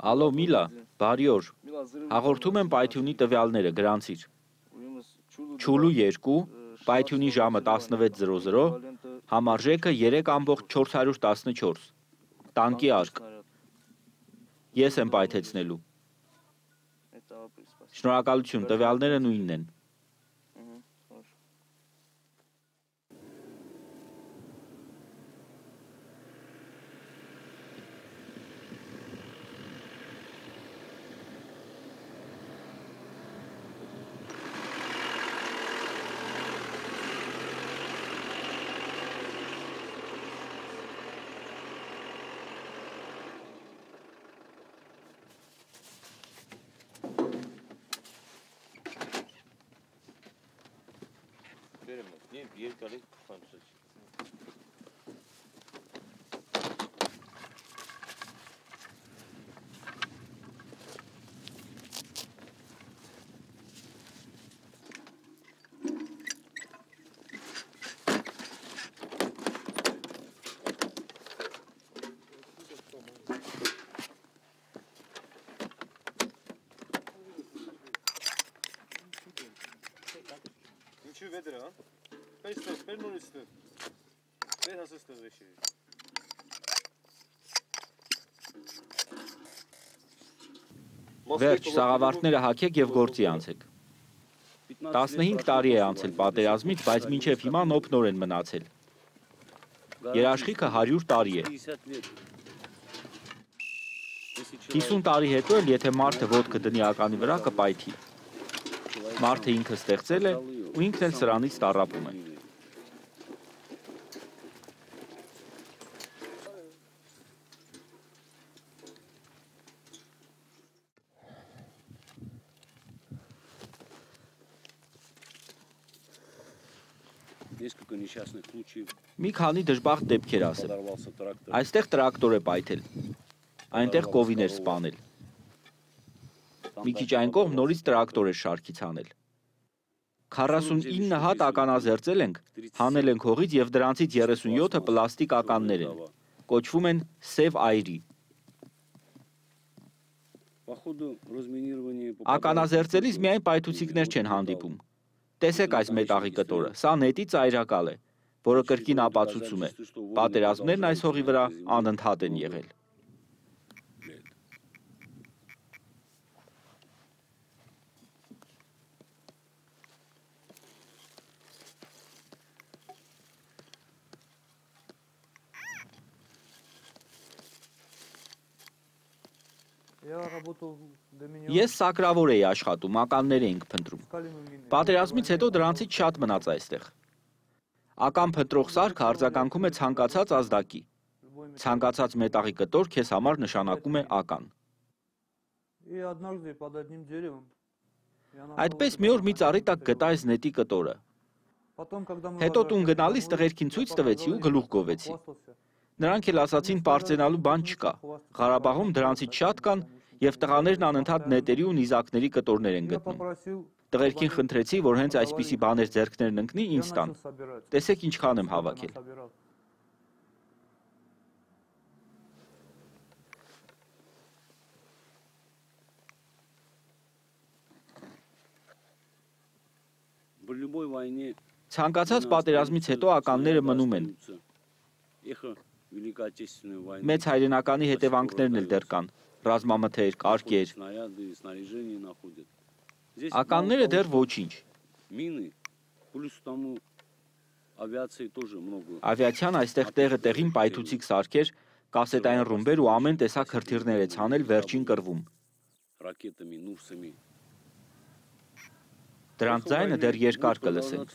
Ալո, Միլա, բարի օր, հաղորդում եմ պայթյունի տվյալները, գրանցիր, Չուլու 2, պայթյունի ժամը 16:00, համարժեքը 3,414, տանկի արկ, ես եմ պայթեցնելու, շնորհակալություն, տվյալները նույնն են. Վերջ, սաղավարտները հագեք և գործի անցեք. 15 տարի է անցել պատերազմից, բայց մինչև հիմա նոպ-նոր են մնացել. երաշխիքը 100 տարի է. 50 տարի հետո էլ, եթե մարդը ոտքը դնի ականի վրա, կպայթի. մարդը ինքը ստեղծել է ու ինքն էլ սրանից տառապում է. Մի քանի դժբախտ դեպքեր ասեմ. Այստեղ տրակտոր է պայթել, այնտեղ կովին էր սպանել. մի քիչ այն կողմ նորից տրակտոր էր շարքից հանել. 49 հատ ականազերծել ենք, հանել ենք հողից և դրանցից 37-ը պլաստիկ ականներ են, կոչվում են սև այրի. Ականազերծելիս միայն պայթուցիկներ չեն հանդիպում. տեսեք այս մետաղի կտորը, սա նետի ծայրակալ է, որը կրկին ապացուցում է, պատերազմներն այս հողի վրա անընդհատ են եղել. Ես սակրավոր էի աշխատում, ականներ էինք փնտրում. պատերազմից հետո դրանցից շատ մնաց այստեղ. ական փնտրող սարքը արձագանքում է ցանկացած ազդակի. ցանկացած մետաղի կտոր քեզ համար նշանակում է ական. Այդպես մի օր մի ծառի տակ գտա այս նետի կտորը. հետո տուն գնալիս տղերքին ցույց տվեցի ու գլուխ գովեցի. նրանք էլ ասացին պարծենալու բան չկա, Ղարաբաղում դրանցից շատ կան և տղաներն անընդհատ նետերի ու նիզակների կտորներ են գտնում. տղերքին խնդրեցի, որ հենց այսպիսի բաներ ձեռքներն ընկնի, ինձ տան. տեսեք ինչքան եմ հավաքել. Ցանկացած պատերազմից հետո ականները մնում են. մեծ հայրենականի հետևանքներն էլ դեռ կան, ռազմամթեր, կարկեր. ականները դեռ ոչինչ. ավիացիան այստեղ տեղը տեղին պայթուցիկ սարքեր, կասետային ռումբեր ու ամեն տեսակ հրթիռներ է ցանել վերջին կռվում. դրանց ձայնը դեռ երկար կլսենք.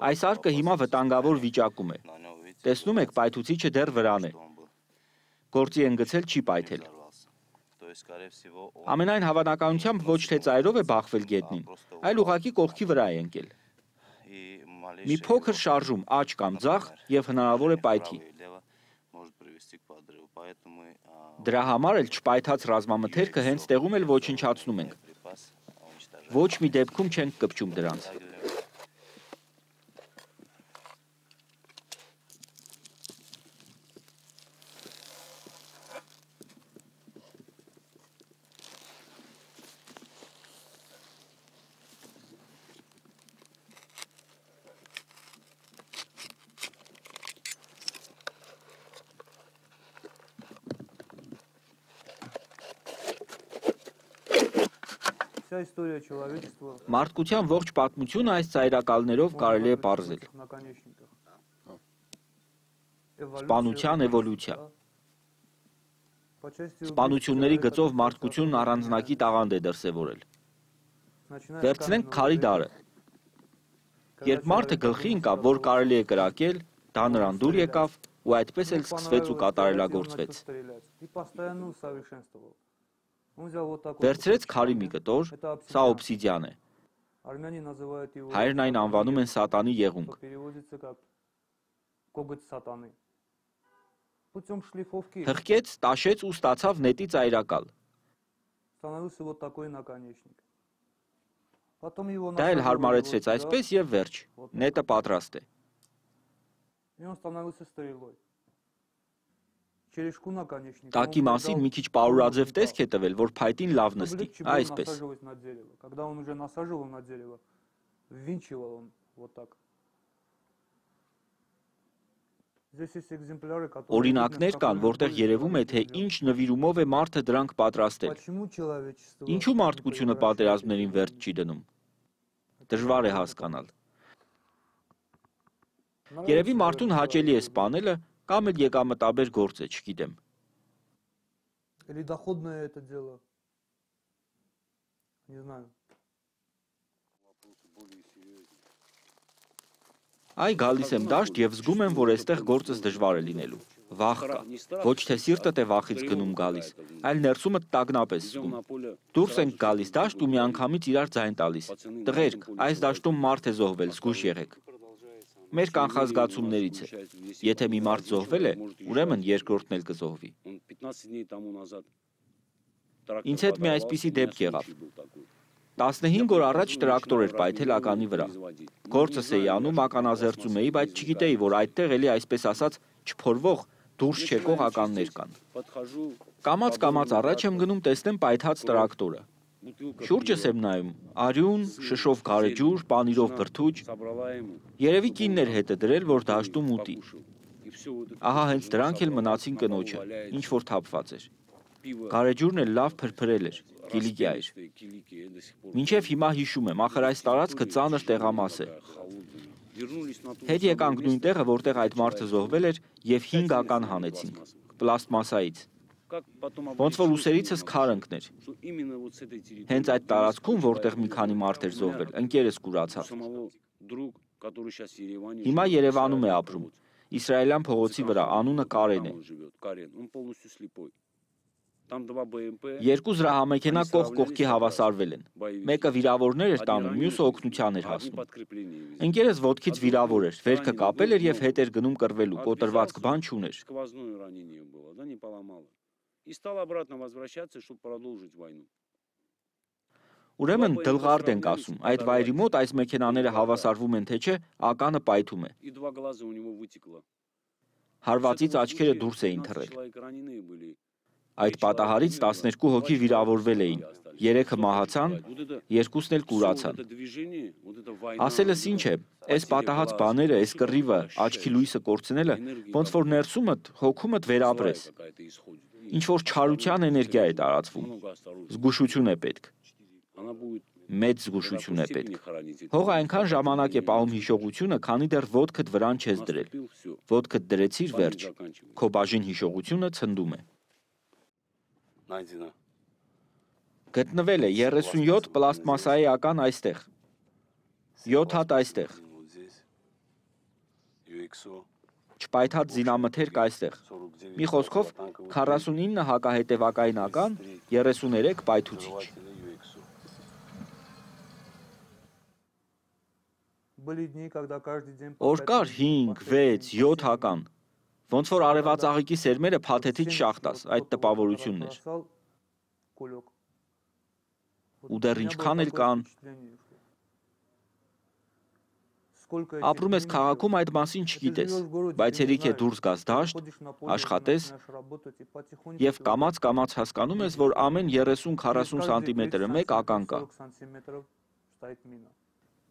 Այս արկը հիմա վտանգավոր վիճակում է. տեսնում եք, պայթուցիչը դեռ վրան է. գործի են գցել չի պայթել. Ամենայն հավանականությամբ ոչ թե ծայրով է բախվել գետնին, այլ ուղղակի կողքի վրա է ընկել. Մի փոքր շարժում աջ կամ ձախ և հնարավոր է պայթի. Դրա համար էլ չպայթած ռազմամթերքը հենց տեղում էլ ոչնչացնում ենք։ Ոչ մի դեպքում չենք կպչում դրանց։ Մարդկության ողջ պատմությունը այս ծայրակալներով կարելի է պարզել։ Սպանության էվոլյուցիա։ Սպանությունների գծով մարդկությունն առանձնակի տաղանդ է դրսևորել։ Վերցնենք քարի դարը։ Երբ մարդը գլխի ընկավ, որ կարելի է կրակել, դա նրան դուր եկավ ու այդպես էլ սկսվեց ու կատարելագործվեց։ Վերցրեց քարի մի կտոր, սա օբսիդիան է։ Հայերն այն անվանում են սատանի եղունգ։ Հղկեց, տաշեց ու ստացավ նետի ծայրակալ։ Դա էլ հարմարեցրեց այսպես և վերջ, նետը պատրաստ է։ Տակի մասին մի քիչ պարուրաձև տեսք է տվել, որ փայտին լավ նստի, այսպես։ Օրինակներ կան, որտեղ երևում է, թե ինչ նվիրումով է մարդը դրանք պատրաստել։ Ինչու մարդկությունը պատերազմներին վերջ չի դնում։ Դժվար է հասկանալ։ Երևի մարդուն հաճելի է սպանելը, կամ էլ եկամտաբեր գործ է, չգիտեմ։ Այ գալիս եմ դաշտ և զգում եմ, որ այստեղ գործս դժվար է լինելու։ Վախ կա։ Ոչ թե սիրտդ է վախից գնում գալիս, այլ ներսումդ տագնապ ես զգում։ Դուրս ենք գալիս դաշտ ու միանգամից իրար ձայն տալիս։ Տղերք, այս դաշտում մարդ է զոհվել, զգույշ եղեք։ Մեր կանխազգացումներից է։ Եթե մի մարդ զոհվել է, ուրեմն երկրորդն էլ կզոհվի։ Ինձ հետ մի այսպիսի դեպք եղավ։ 15 օր առաջ տրակտոր էր պայթել ականի վրա։ Գործս էի անում, ականազերծում էի, բայց չգիտեի, որ այդտեղ էլի այսպես ասած չփորվող, դուրս չեկող ականներ կան։ Կամաց առաջ եմ գնում տեսնեմ պայթած տրակտորը։ Շուրջս եմ նայում, արյուն, շշով գարեջուր, պանիրով բրդուճ։ Երևի կինն էր հետը դրել, որ դաշտում ուտի։ Ահա հենց դրանք էլ մնացին կնոջը, ինչ որ թափված էր։ Գարեջուրն էլ լավ փրփրել էր, կիլիկյա էր։ Մինչև հիմա հիշում եմ, ախր այս տարածքը ծանր տեղամաս է։ Հետ եկանք նույն տեղը, որտեղ այդ մարդը զոհվել էր, և 5 ական հանեցինք, պլաստմասայից։ Ոնց որ ուսերիցս քար ընկներ։ Հենց այդ տարածքում, որտեղ մի քանի մարդ էր զոհվել, ընկերս կուրացավ։ Հիմա Երևանում է ապրում, Իսրայելյան փողոցի վրա, անունը Կարեն է։ 2 զրահամեքենա կողք կողքի հավասարվել են։ Մեկը վիրավորներ էր տանում, մյուսը օգնության էր հասնում։ Ընկերս ոտքից վիրավոր էր, վերքը կապել էր և հետ էր գնում կռվելու, կոտրվածք բան չուներ։ Ուրեմն դլղարդ ենք ասում, այդ վայրի մոտ այս մեքենաները հավասարվում են թե չէ, ականը պայթում է։ Հարվածից աչքերը դուրս էին թռել։ Այդ պատահարից 12 հոգի վիրավորվել էին, 3-ը մահացան, 2-ն էլ կուրացան։ Ասելս ինչ է, այս պատահած բաները, այս կռիվը, աչքի լույսը կորցնելը, ոնց որ ներսումդ, հոգումդ վերապրես։ Ինչ որ չարության էներգիա է տարածվում։ Զգուշություն է պետք։ Մեծ զգուշություն է պետք։ Հողը այնքան ժամանակ է պահում հիշողությունը, քանի դեռ ոտքդ վրան չես դրել։ Ոտքդ դրեցիր, վերջ։ Քո բաժին հիշողությունը ցնդում է։ Գտնվել է 37 պլաստմասայի ական այստեղ, 7 հատ այստեղ, չպայթած զինամթերք այստեղ, մի խոսքով 49 հակահետևակային ական, 33 պայթուցիչ։ Օր կար 5, 6, 7 ական, Ոնց որ արևածաղիկի սերմերը փաթեթից շախտաս, այդ տպավորությունն էր։ Ու դեռ ինչքան էլ կան։ Ապրում ես քաղաքում, այդ մասին չգիտես, բայց երիք է դուրս գաս դաշտ, աշխատես եւ կամաց հասկանում ես, որ ամեն 30-40 սանտիմետրը մեկ ական կա։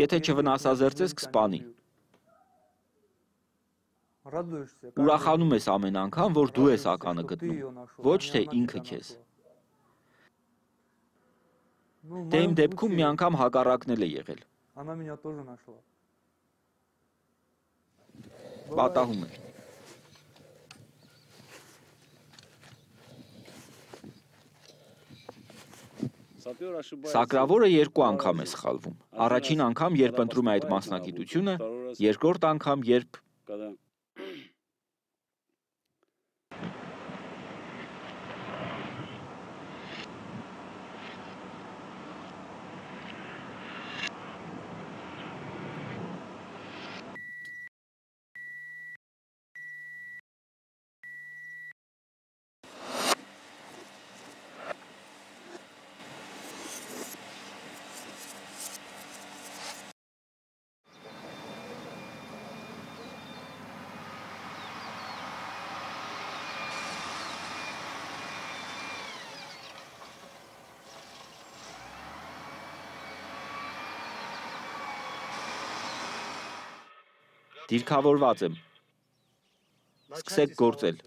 Եթե չվնասազերծես, կսպանի։ Ուրախանում ես ամեն անգամ, որ դու ես ականը գտնում, ոչ թե ինքը քեզ։ Դե իմ դեպքում մի անգամ հակառակն էլ է եղել։ Պատահում է։ Սակրավորը երկու անգամ է սխալվում։ Առաջին անգամ, երբ ընտրում է այդ մասնագիտությունը, երկրորդ անգամ, երբ դիրքավորված եմ։ Սկսեք գործել։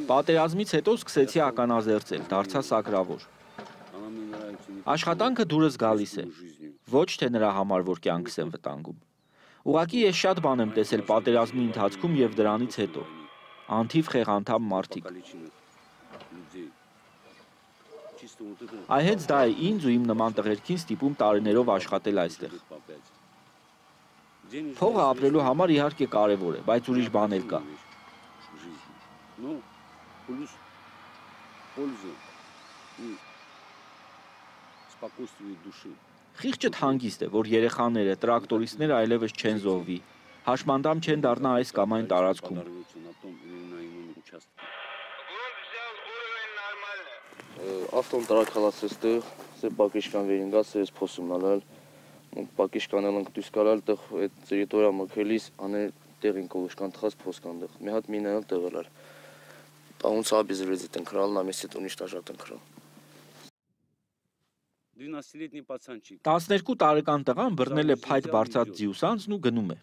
Պատերազմից հետո սկսեցի ականազերծել, դարձա սակրավոր։ Աշխատանքը դուրս գալիս է, ոչ թե նրա համար, որ կյանքս եմ վտանգում։ Ուղղակի ես շատ բան եմ տեսել պատերազմի ընթացքում եւ դրանից հետո։ Անթիվ խեղանդամ մարդիկ։ Այ հենց դա է ինձ ու իմ նման տղերքին ստիպում տարիներով աշխատել այստեղ։ Փողը ապրելու համար իհարկե կարևոր է, բայց ուրիշ բան էլ կա։ Խիղճդ հանգիստ է, որ երեխաները, տրակտորիստները այլևս չեն զոհվի, հաշմանդամ չեն դառնա այս կամ այն տարածքում։ Ավտոն տրակալած էստեղ, սե բակիշկան վերինգաց է, ես փոսում նալալ, բակիշկանել ենք դույս կարալ, տեղ այդ տերիտորիա մքելիս, անել տեղին կոլուշկան թխած փոսկան տեղ, մի հատ մին էլ տեղել Տաունց обезвредить են крал, на месте уничтожать են крал։ 12 տարեկան տղան բռնել է փայտ բարձած ձիուսանցն ու գնում է։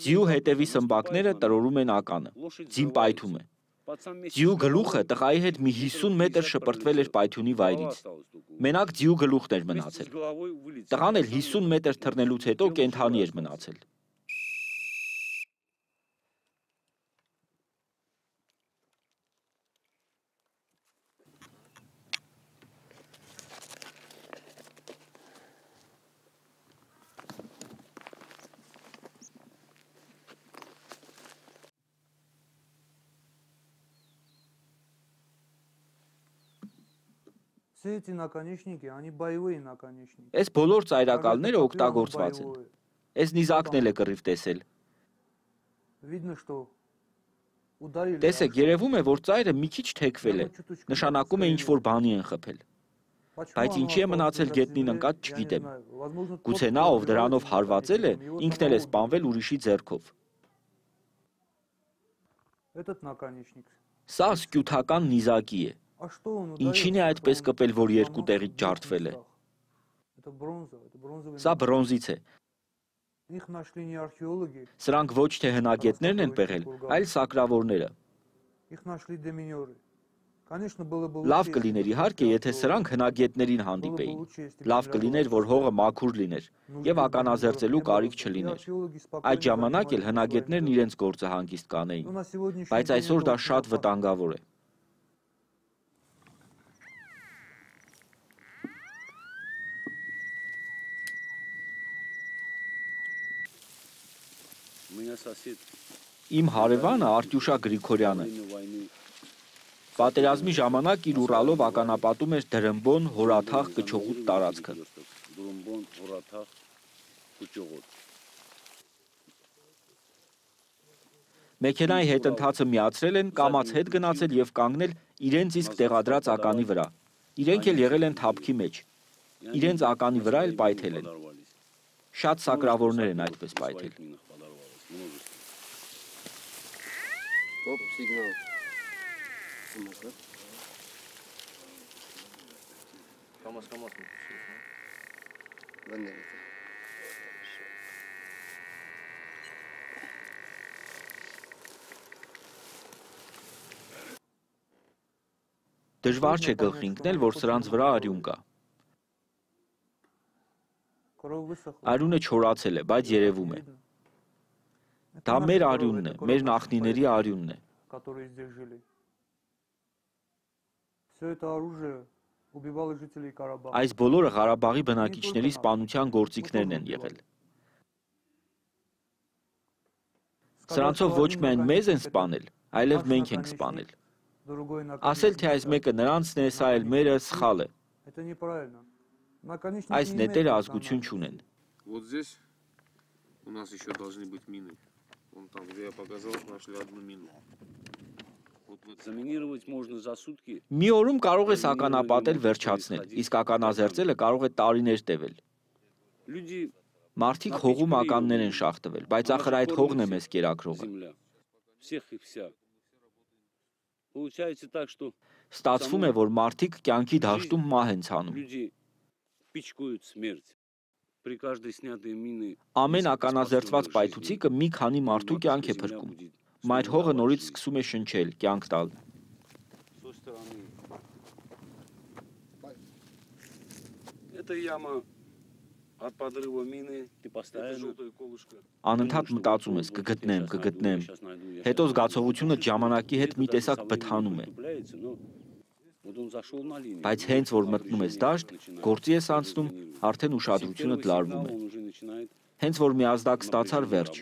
Ձիու հետևի սմբակները տրորում են ականը, ձին պայթում է։ Ձիու գլուխը տղայի հետ մի 50 մետր շպրտվել էր պայթյունի վայրից։ Մենակ ձիու գլուխն էր մնացել։ Տղան էլ 50 մետր թռնելուց հետո կենդանի էր մնացել։ Այս բոլոր ծայրակալները օգտագործված են։ Այս նիզակն էլ է կռիվ տեսել։ Տեսեք, երևում է, որ ծայրը մի քիչ թեքվել է, նշանակում է ինչ-որ բանի են խփել։ Բայց ինչի է մնացել գետնին ընկած, չգիտեմ։ Գուցե նա, ով դրանով հարվածել է, ինքն էլ է սպանվել ուրիշի ձեռքով։ Սա սկյութական նիզակի է։ Ինչին է այդպես կպել, որ երկու տեղից ջարդվել է։ Սա բրոնզից է։ Սրանք ոչ թե հնագետներն են պեղել, այլ սակրավորները։ Լավ կլիներ իհարկե, եթե սրանք հնագետներին հանդիպեին։ Լավ կլիներ, որ հողը մաքուր լիներ եւ ականազերծելու կարիք չլիներ։ Այդ ժամանակ էլ հնագետներն իրենց գործը հանգիստ կանեին, բայց այսօր դա շատ վտանգավոր է։ Իմ հարևանը Արտյուշա Գրիգորյանը պատերազմի ժամանակ իր ուռալով ականապատում էր Դրմբոն հորաթաղ կչողուտ տարածքը։ Մեքենայի հետ ընթացը միացրել են, կամաց հետ գնացել և կանգնել իրենց իսկ տեղադրած ականի վրա։ Իրենք էլ եղել են թափքի մեջ։ Իրենց ականի վրա էլ պայթել են։ Շատ սակրավորներ են այդպես պայթել։ Դժվար չէ գլխի ընկնել, որ սրանց վրա արյուն կա։ Արյունը չորացել է, բայց երևում է։ Դա մեր արյունն է, մեր նախնիների արյունն է։ Այս բոլորը Ղարաբաղի բնակիչների սպանության գործիքներն են եղել։ Սրանցով ոչ միայն մեզ են սպանել, այլև մենք ենք սպանել։ Ասել, թե այս մեկը նրանցն է, սա էլ մերը սխալ է։ Այս նետերը ազգություն չունեն։ Вот здесь у нас еще должны быть мины. Вон там, где я показал, нашли одну мину. Заминировать можно за сутки. Մի օրում կարող ես ականապատել վերջացնել, իսկ ականազերծելը կարող է տարիներ տևել։ Մարդիկ հողում ականներ են շախտվել, բայց ախր այդ հողն է մեզ կերակրողը։ Ստացվում է, որ մարդիկ կյանքի դաշտում մահ են ցանում։ Ամեն ականազերծված պայթուցիկը մի քանի մարդու կյանք է փրկում։ Մայր հողը նորից սկսում է շնչել, կյանք տալ։ Անընդհատ մտածում ես, կգտնեմ։ Հետո զգացողությունը ժամանակի հետ մի տեսակ բթանում է։ Բայց հենց որ մտնում ես դաշտ, գործի ես անցնում, արդեն ուշադրությունդ լարվում է։ Հենց որ մի ազդակ ստացար վերջ,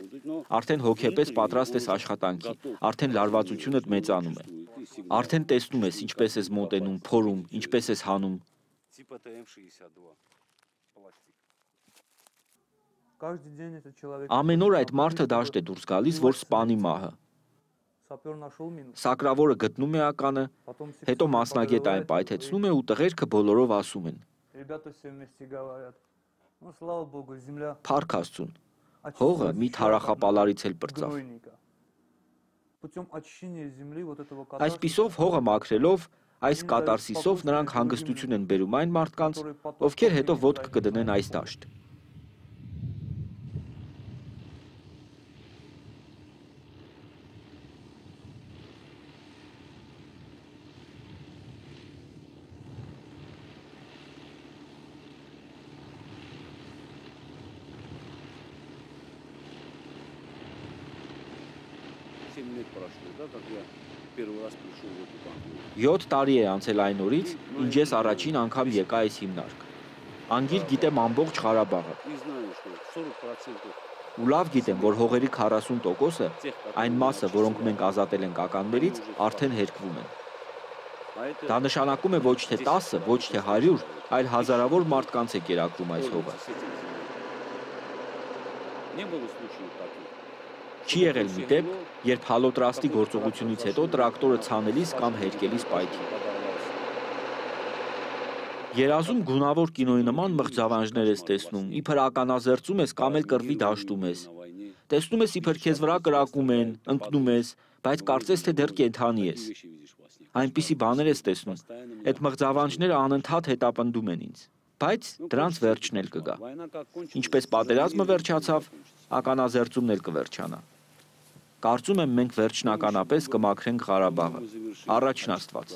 արդեն հոգեպես պատրաստ ես աշխատանքի, արդեն լարվածությունդ մեծանում է։ Արդեն տեսնում ես, ինչպես ես մոտենում, փորում, ինչպես ես հանում։ Ամեն օր այդ մարդը դաշտ է դուրս գալիս, որ սպանի մահը։ Սակրավորը գտնում է ականը, հետո մասնագետը այն պայթեցնում է ու տղերքը բոլորով ասում են. Փառք Աստծուն, հողը մի թարախապալարից էլ պրծավ։ Այսպիսով հողը մաքրելով, այս կատարսիսով նրանք հանգստություն են բերում այն մարդկանց, ովքեր հետո ոտք կդնեն այս դաշտ։ Յոթ տարի է անցել այն օրից, ինչ ես առաջին անգամ եկա այս հիմնարկ։ Անգիր գիտեմ ամբողջ Ղարաբաղը։ Ու լավ գիտեմ, որ հողերի 40%-ը, այն մասը, որոնք մենք ազատել ենք ականներից, արդեն հերկվում են։ Դա նշանակում է ոչ թե 10, ոչ թե 100, այլ հազարավոր մարդկանց է կերակրում այս հողը։ Չի եղել մի դեպք, երբ հալոտրաստի գործողությունից հետո տրակտորը ցանելիս կամ հերկելիս պայթի։ Երազում գունավոր կինոյի նման մղձավանջներ ես տեսնում, իբր ականազերծում ես կամ էլ կռվի դաշտում ես։ Տեսնում ես իբր քեզ վրա կրակում են, ընկնում ես, բայց կարծես թե դեռ կենդանի ես։ Այնպիսի բաներ ես տեսնում, այդ մղձավանջները անընդհատ հետապնդում են ինձ։ Բայց դրանց վերջն էլ կգա։ Ինչպես պատերազմը վերջացավ, ականազերծումն էլ կվերջանա։ Կարծում եմ մենք վերջնականապես կմաքրենք Ղարաբաղը։ Առաջին Աստված։